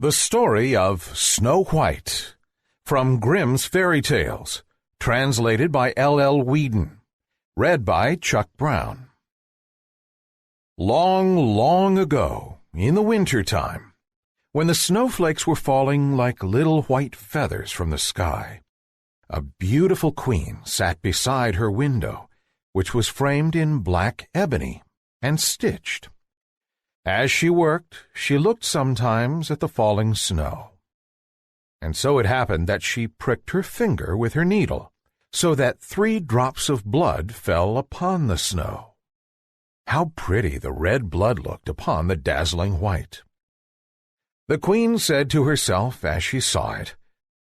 The Story of Snow White, from Grimm's Fairy Tales, translated by L.L. Whedon, read by Chuck Brown. Long, long ago, in the winter time, when the snowflakes were falling like little white feathers from the sky, a beautiful queen sat beside her window, which was framed in black ebony and stitched. As she worked, she looked sometimes at the falling snow. And so it happened that she pricked her finger with her needle, so that 3 drops of blood fell upon the snow. How pretty the red blood looked upon the dazzling white! The queen said to herself as she saw it,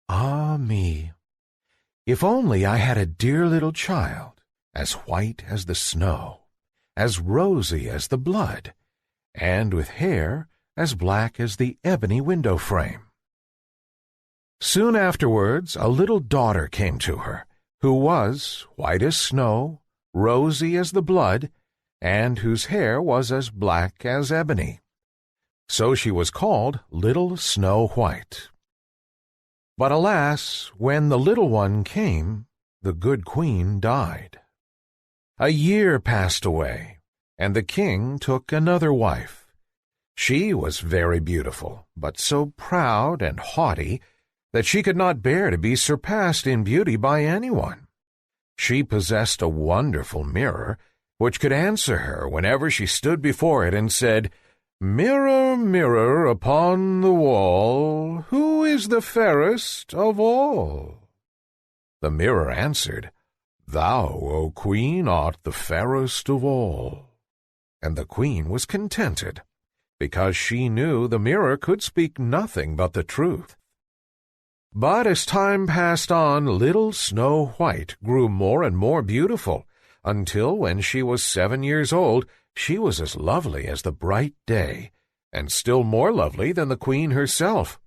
"Ah me! If only I had a dear little child, as white as the snow, as rosy as the blood, and with hair as black as the ebony window frame." Soon afterwards a little daughter came to her, who was white as snow, rosy as the blood, and whose hair was as black as ebony. So she was called Little Snow White. But alas, when the little one came, the good queen died. A year passed away, and the king took another wife. She was very beautiful, but so proud and haughty that she could not bear to be surpassed in beauty by anyone. She possessed a wonderful mirror, which could answer her whenever she stood before it and said, "Mirror, mirror upon the wall, who is the fairest of all?" The mirror answered, "Thou, O queen, art the fairest of all." And the queen was contented, because she knew the mirror could speak nothing but the truth. But as time passed on, Little Snow White grew more and more beautiful, until when she was 7 years old, she was as lovely as the bright day, and still more lovely than the queen herself.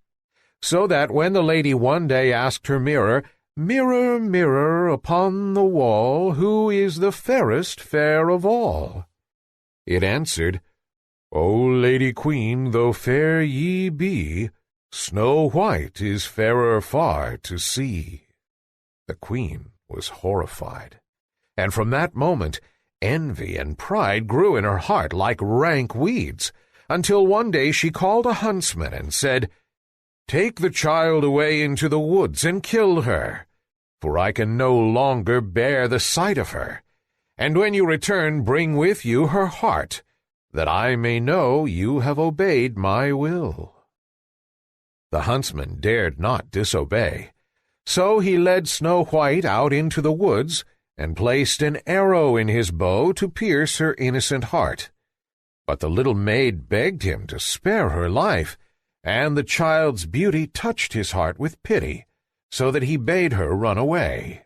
So that when the lady one day asked her mirror, "Mirror, mirror upon the wall, who is the fairest fair of all?" it answered, "O Lady Queen, though fair ye be, Snow White is fairer far to see." The queen was horrified, and from that moment envy and pride grew in her heart like rank weeds, until one day she called a huntsman and said, "Take the child away into the woods and kill her, for I can no longer bear the sight of her. And when you return, bring with you her heart, that I may know you have obeyed my will." The huntsman dared not disobey, so he led Snow White out into the woods and placed an arrow in his bow to pierce her innocent heart. But the little maid begged him to spare her life, and the child's beauty touched his heart with pity, so that he bade her run away.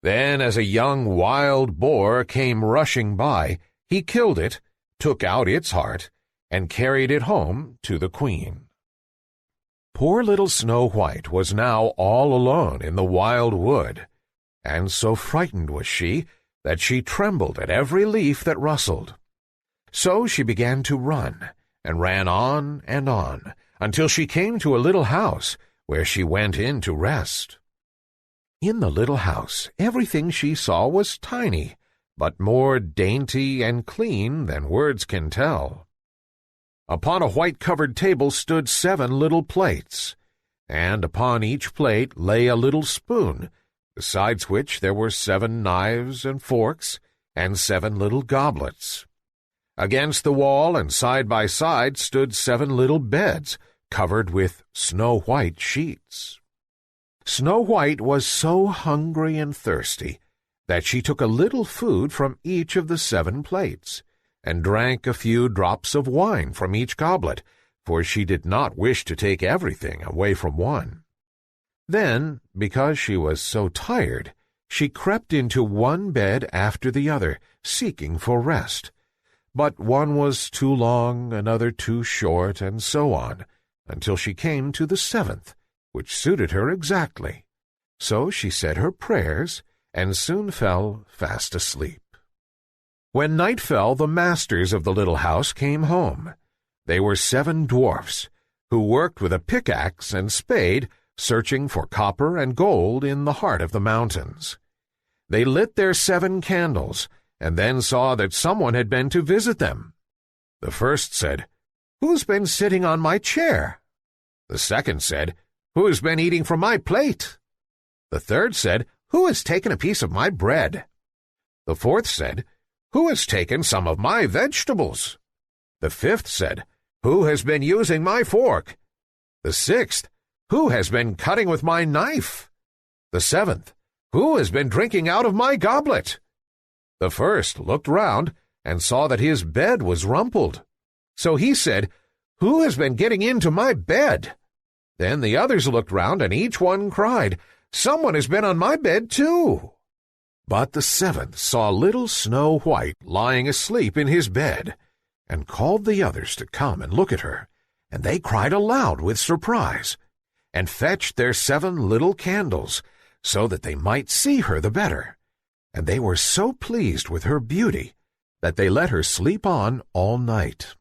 Then, as a young wild boar came rushing by, he killed it, took out its heart, and carried it home to the queen. Poor little Snow White was now all alone in the wild wood, and so frightened was she that she trembled at every leaf that rustled. So she began to run, and ran on and on, until she came to a little house, where she went in to rest. In the little house everything she saw was tiny, but more dainty and clean than words can tell. Upon a white-covered table stood 7 little plates, and upon each plate lay a little spoon, besides which there were 7 knives and forks, and 7 little goblets. Against the wall and side by side stood 7 little beds, covered with snow-white sheets. Snow White was so hungry and thirsty that she took a little food from each of the 7 plates, and drank a few drops of wine from each goblet, for she did not wish to take everything away from one. Then, because she was so tired, she crept into one bed after the other, seeking for rest. But one was too long, another too short, and so on, until she came to the 7th, which suited her exactly. So she said her prayers, and soon fell fast asleep. When night fell, the masters of the little house came home. They were 7 dwarfs, who worked with a pickaxe and spade, searching for copper and gold in the heart of the mountains. They lit their 7 candles, and then saw that someone had been to visit them. The first said, "Who's been sitting on my chair?" The second said, "Who's been eating from my plate?" The third said, "Who has taken a piece of my bread?" The fourth said, "Who has taken some of my vegetables?" The fifth said, "Who has been using my fork?" The sixth, "Who has been cutting with my knife?" The seventh, "Who has been drinking out of my goblet?" The first looked round and saw that his bed was rumpled. So he said, "Who has been getting into my bed?" Then the others looked round, and each one cried, "Someone has been on my bed too." But the seventh saw little Snow White lying asleep in his bed, and called the others to come and look at her, and they cried aloud with surprise, and fetched their 7 little candles, so that they might see her the better. And they were so pleased with her beauty that they let her sleep on all night.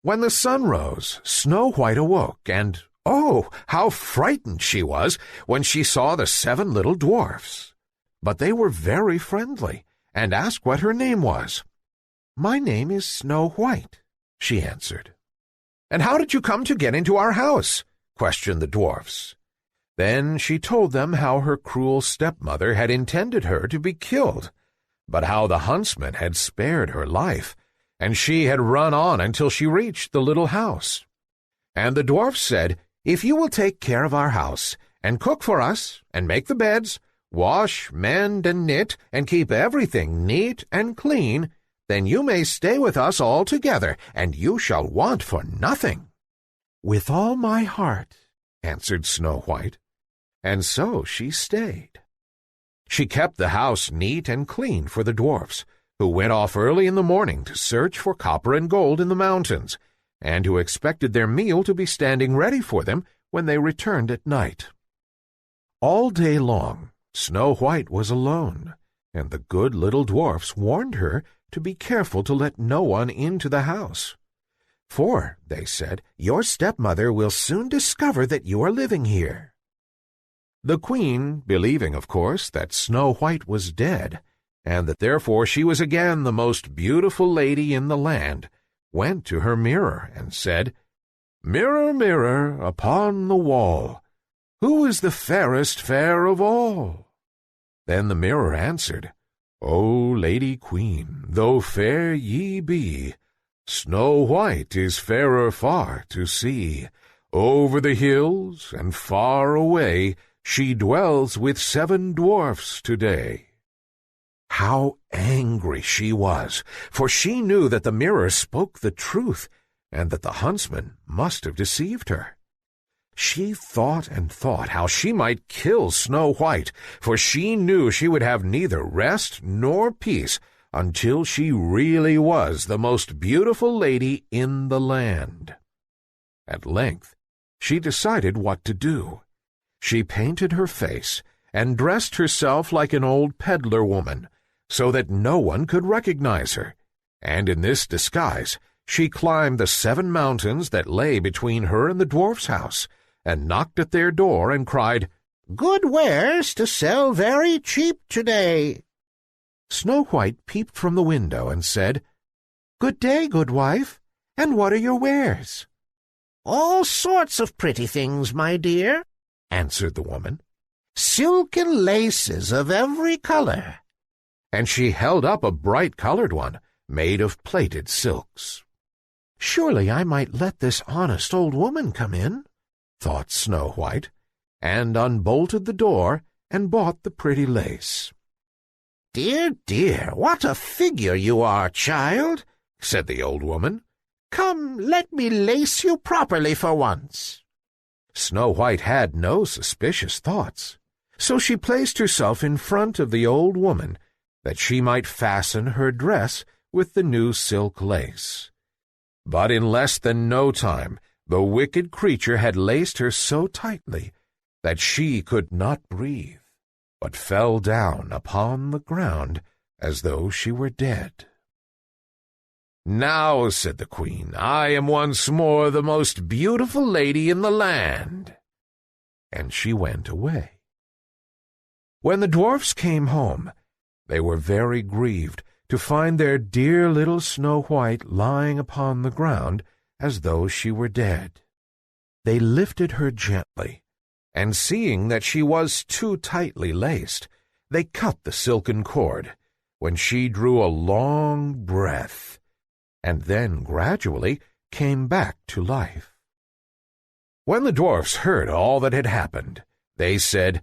When the sun rose, Snow White awoke, and oh, how frightened she was when she saw the 7 little dwarfs. But they were very friendly, and asked what her name was. "My name is Snow White," she answered. "And how did you come to get into our house?" questioned the dwarfs. Then she told them how her cruel stepmother had intended her to be killed, but how the huntsman had spared her life, and she had run on until she reached the little house. And the dwarfs said, "If you will take care of our house, and cook for us, and make the beds, wash, mend, and knit, and keep everything neat and clean, then you may stay with us altogether, and you shall want for nothing." "With all my heart," answered Snow White. And so she stayed. She kept the house neat and clean for the dwarfs, who went off early in the morning to search for copper and gold in the mountains, and who expected their meal to be standing ready for them when they returned at night. All day long, Snow White was alone, and the good little dwarfs warned her to be careful to let no one into the house. "For," they said, "your stepmother will soon discover that you are living here." The queen, believing, of course, that Snow White was dead, and that therefore she was again the most beautiful lady in the land, went to her mirror and said, "Mirror, mirror, upon the wall, who is the fairest fair of all?" Then the mirror answered, "O Lady Queen, though fair ye be, Snow White is fairer far to see. Over the hills and far away she dwells with 7 dwarfs today." How angry she was, for she knew that the mirror spoke the truth, and that the huntsman must have deceived her. She thought and thought how she might kill Snow White, for she knew she would have neither rest nor peace until she really was the most beautiful lady in the land. At length, she decided what to do. She painted her face and dressed herself like an old peddler woman, so that no one could recognize her, and in this disguise she climbed the 7 mountains that lay between her and the dwarf's house, and knocked at their door and cried, "Good wares to sell very cheap today." Snow White peeped from the window and said, "Good day, good wife, and what are your wares?" "All sorts of pretty things, my dear," answered the woman. "Silken laces of every color." And she held up a bright-colored one, made of plaited silks. "Surely I might let this honest old woman come in," thought Snow White, and unbolted the door and bought the pretty lace. "Dear, dear, what a figure you are, child," said the old woman. "Come, let me lace you properly for once." Snow White had no suspicious thoughts, so she placed herself in front of the old woman that she might fasten her dress with the new silk lace. But in less than no time the wicked creature had laced her so tightly that she could not breathe, but fell down upon the ground as though she were dead. "Now," said the queen, "I am once more the most beautiful lady in the land." And she went away. When the dwarfs came home, they were very grieved to find their dear little Snow White lying upon the ground as though she were dead. They lifted her gently, and seeing that she was too tightly laced, they cut the silken cord, when she drew a long breath, and then gradually came back to life. When the dwarfs heard all that had happened, they said,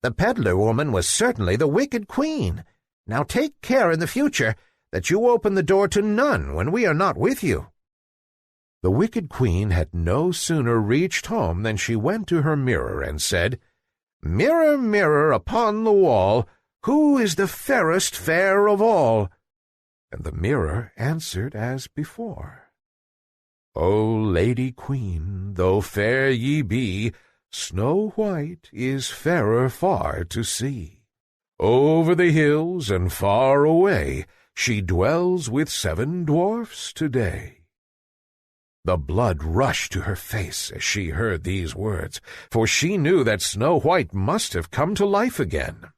"The peddler woman was certainly the wicked queen. Now take care in the future that you open the door to none when we are not with you." The wicked queen had no sooner reached home than she went to her mirror and said, "Mirror, mirror upon the wall, who is the fairest fair of all?" And the mirror answered as before, "O Lady Queen, though fair ye be, Snow White is fairer far to see. Over the hills and far away, she dwells with 7 dwarfs today." The blood rushed to her face as she heard these words, for she knew that Snow White must have come to life again.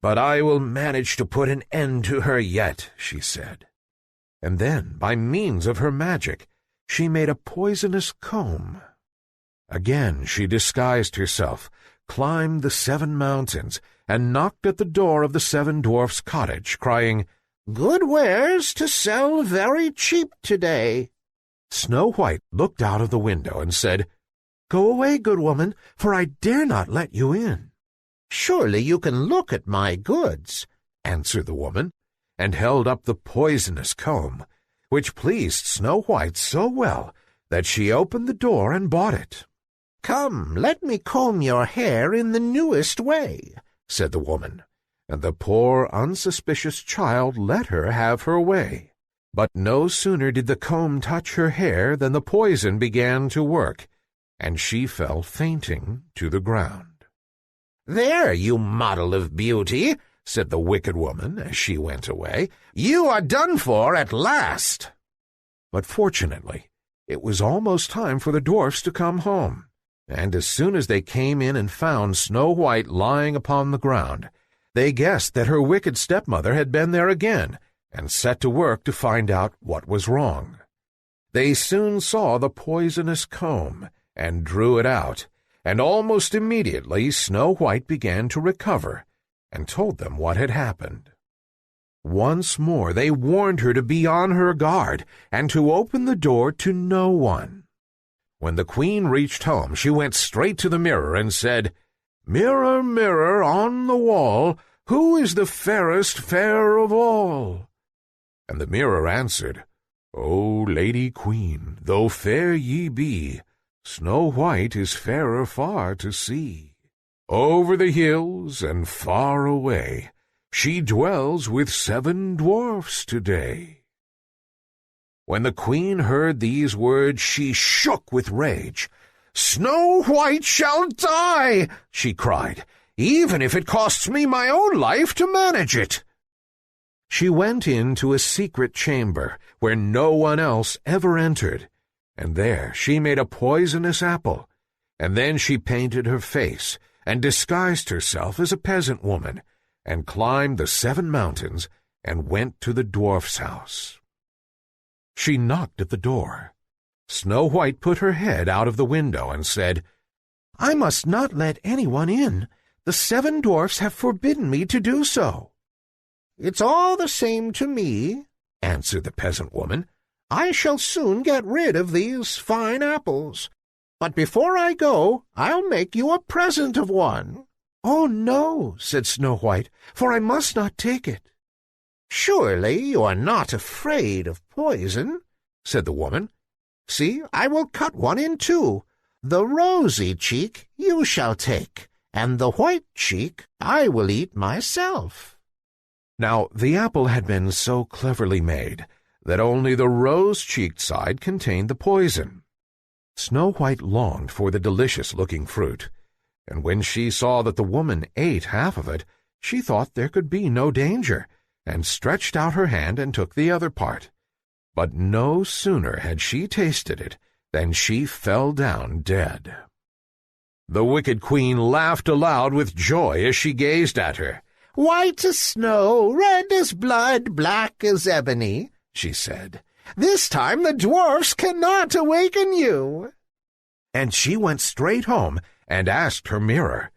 "But I will manage to put an end to her yet," she said. And then, by means of her magic, she made a poisonous comb. Again she disguised herself, climbed the 7 mountains, and knocked at the door of the 7 dwarfs' cottage, crying, "Good wares to sell very cheap today." Snow White looked out of the window and said, "Go away, good woman, for I dare not let you in." "Surely you can look at my goods," answered the woman, and held up the poisonous comb, which pleased Snow White so well that she opened the door and bought it. "Come, let me comb your hair in the newest way," said the woman, and the poor unsuspicious child let her have her way. But no sooner did the comb touch her hair than the poison began to work, and she fell fainting to the ground. "There, you model of beauty," said the wicked woman as she went away. "You are done for at last." But fortunately, it was almost time for the dwarfs to come home, and as soon as they came in and found Snow White lying upon the ground, they guessed that her wicked stepmother had been there again, and set to work to find out what was wrong. They soon saw the poisonous comb, and drew it out, and almost immediately Snow White began to recover, and told them what had happened. Once more they warned her to be on her guard, and to open the door to no one. When the queen reached home, she went straight to the mirror and said, "Mirror, mirror on the wall, who is the fairest fair of all?" And the mirror answered, "O Lady Queen, though fair ye be, Snow White is fairer far to see. Over the hills and far away, she dwells with 7 dwarfs today." When the queen heard these words, she shook with rage. "Snow White shall die," she cried, "even if it costs me my own life to manage it." She went into a secret chamber where no one else ever entered, and there she made a poisonous apple, and then she painted her face and disguised herself as a peasant woman, and climbed the 7 mountains and went to the dwarf's house. She knocked at the door. Snow White put her head out of the window and said, "I must not let anyone in. The 7 dwarfs have forbidden me to do so." "It's all the same to me," answered the peasant woman. "I shall soon get rid of these fine apples. But before I go, I'll make you a present of one." "Oh, no," said Snow White, "for I must not take it." "Surely you are not afraid of poison," said the woman. "See, I will cut one in 2. The rosy cheek you shall take, and the white cheek I will eat myself." Now the apple had been so cleverly made that only the rose-cheeked side contained the poison. Snow White longed for the delicious-looking fruit, and when she saw that the woman ate half of it, she thought there could be no danger, and stretched out her hand and took the other part. But no sooner had she tasted it than she fell down dead. The wicked queen laughed aloud with joy as she gazed at her. "White as snow, red as blood, black as ebony," she said. "This time the dwarfs cannot awaken you." And she went straight home and asked her mirror,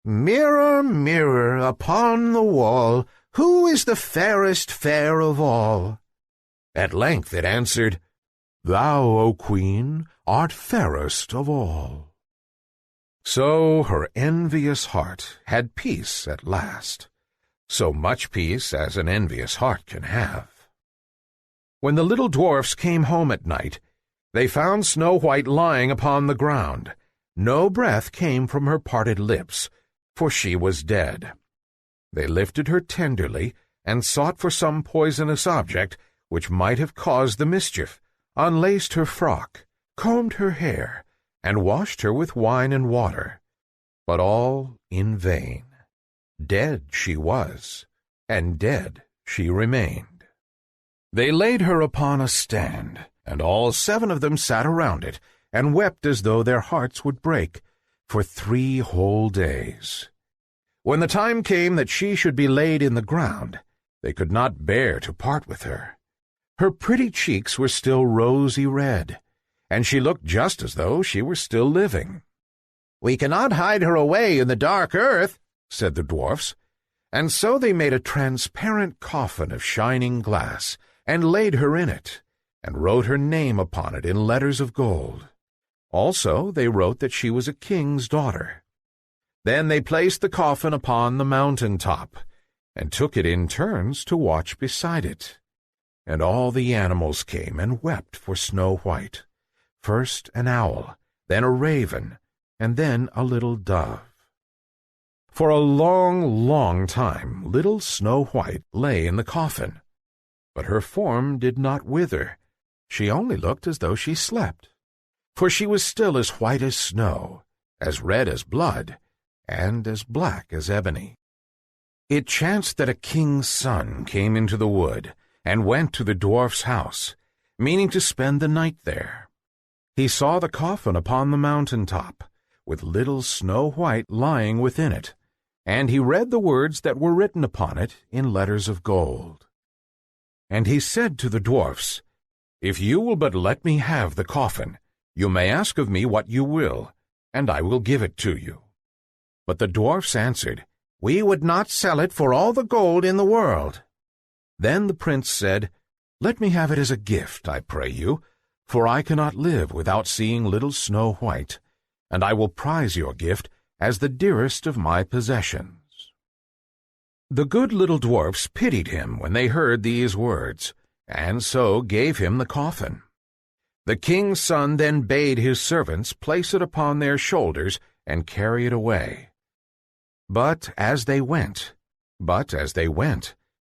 "Mirror, mirror upon the wall, who is the fairest fair of all?" At length it answered, "Thou, O queen, art fairest of all." So her envious heart had peace at last, so much peace as an envious heart can have. When the little dwarfs came home at night, they found Snow White lying upon the ground. No breath came from her parted lips, for she was dead. They lifted her tenderly and sought for some poisonous object which might have caused the mischief, unlaced her frock, combed her hair, and washed her with wine and water. But all in vain. Dead she was, and dead she remained. They laid her upon a stand, and all 7 of them sat around it, and wept as though their hearts would break, for 3 whole days. When the time came that she should be laid in the ground, they could not bear to part with her. Her pretty cheeks were still rosy red, and she looked just as though she were still living. "We cannot hide her away in the dark earth," said the dwarfs, and so they made a transparent coffin of shining glass, and laid her in it, and wrote her name upon it in letters of gold. Also they wrote that she was a king's daughter. Then they placed the coffin upon the mountain top, and took it in turns to watch beside it. And all the animals came and wept for Snow White, first an owl, then a raven, and then a little dove. For a long, long time little Snow White lay in the coffin, but her form did not wither. She only looked as though she slept, for she was still as white as snow, as red as blood, and as black as ebony. It chanced that a king's son came into the wood, and went to the dwarf's house, meaning to spend the night there. He saw the coffin upon the mountain top, with little Snow White lying within it, and he read the words that were written upon it in letters of gold. And he said to the dwarfs, "If you will but let me have the coffin, you may ask of me what you will, and I will give it to you." But the dwarfs answered, "We would not sell it for all the gold in the world." Then the prince said, "Let me have it as a gift, I pray you, for I cannot live without seeing little Snow White, and I will prize your gift as the dearest of my possessions." The good little dwarfs pitied him when they heard these words, and so gave him the coffin. The king's son then bade his servants place it upon their shoulders and carry it away. But as they went,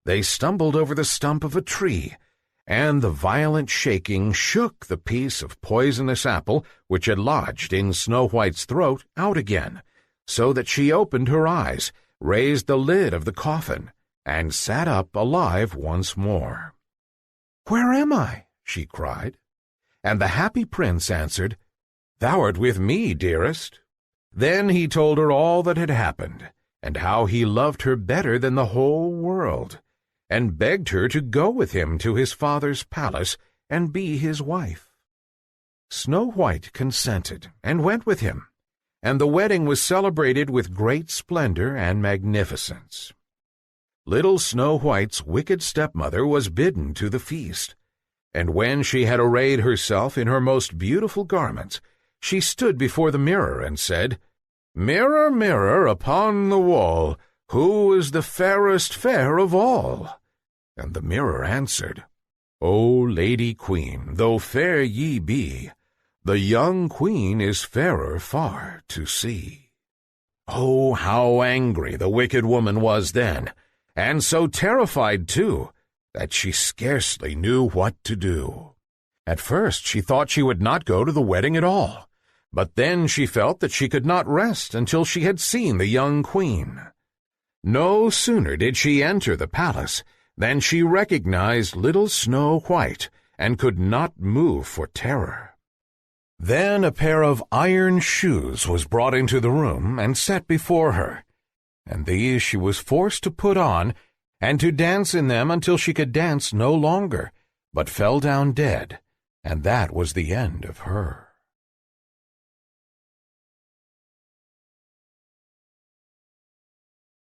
they stumbled over the stump of a tree, and the violent shaking shook the piece of poisonous apple which had lodged in Snow White's throat out again, so that she opened her eyes, raised the lid of the coffin, and sat up alive once more. "Where am I?" she cried. And the happy prince answered, "Thou art with me, dearest." Then he told her all that had happened, and how he loved her better than the whole world, and begged her to go with him to his father's palace and be his wife. Snow White consented and went with him, and the wedding was celebrated with great splendor and magnificence. Little Snow White's wicked stepmother was bidden to the feast, and when she had arrayed herself in her most beautiful garments, she stood before the mirror and said, "Mirror, mirror upon the wall, who is the fairest fair of all?" And the mirror answered, "O Lady Queen, though fair ye be, the young queen is fairer far to see." Oh, how angry the wicked woman was then, and so terrified too, that she scarcely knew what to do. At first she thought she would not go to the wedding at all, but then she felt that she could not rest until she had seen the young queen. No sooner did she enter the palace than she recognized little Snow White, and could not move for terror. Then a pair of iron shoes was brought into the room and set before her, and these she was forced to put on and to dance in them until she could dance no longer, but fell down dead, and that was the end of her.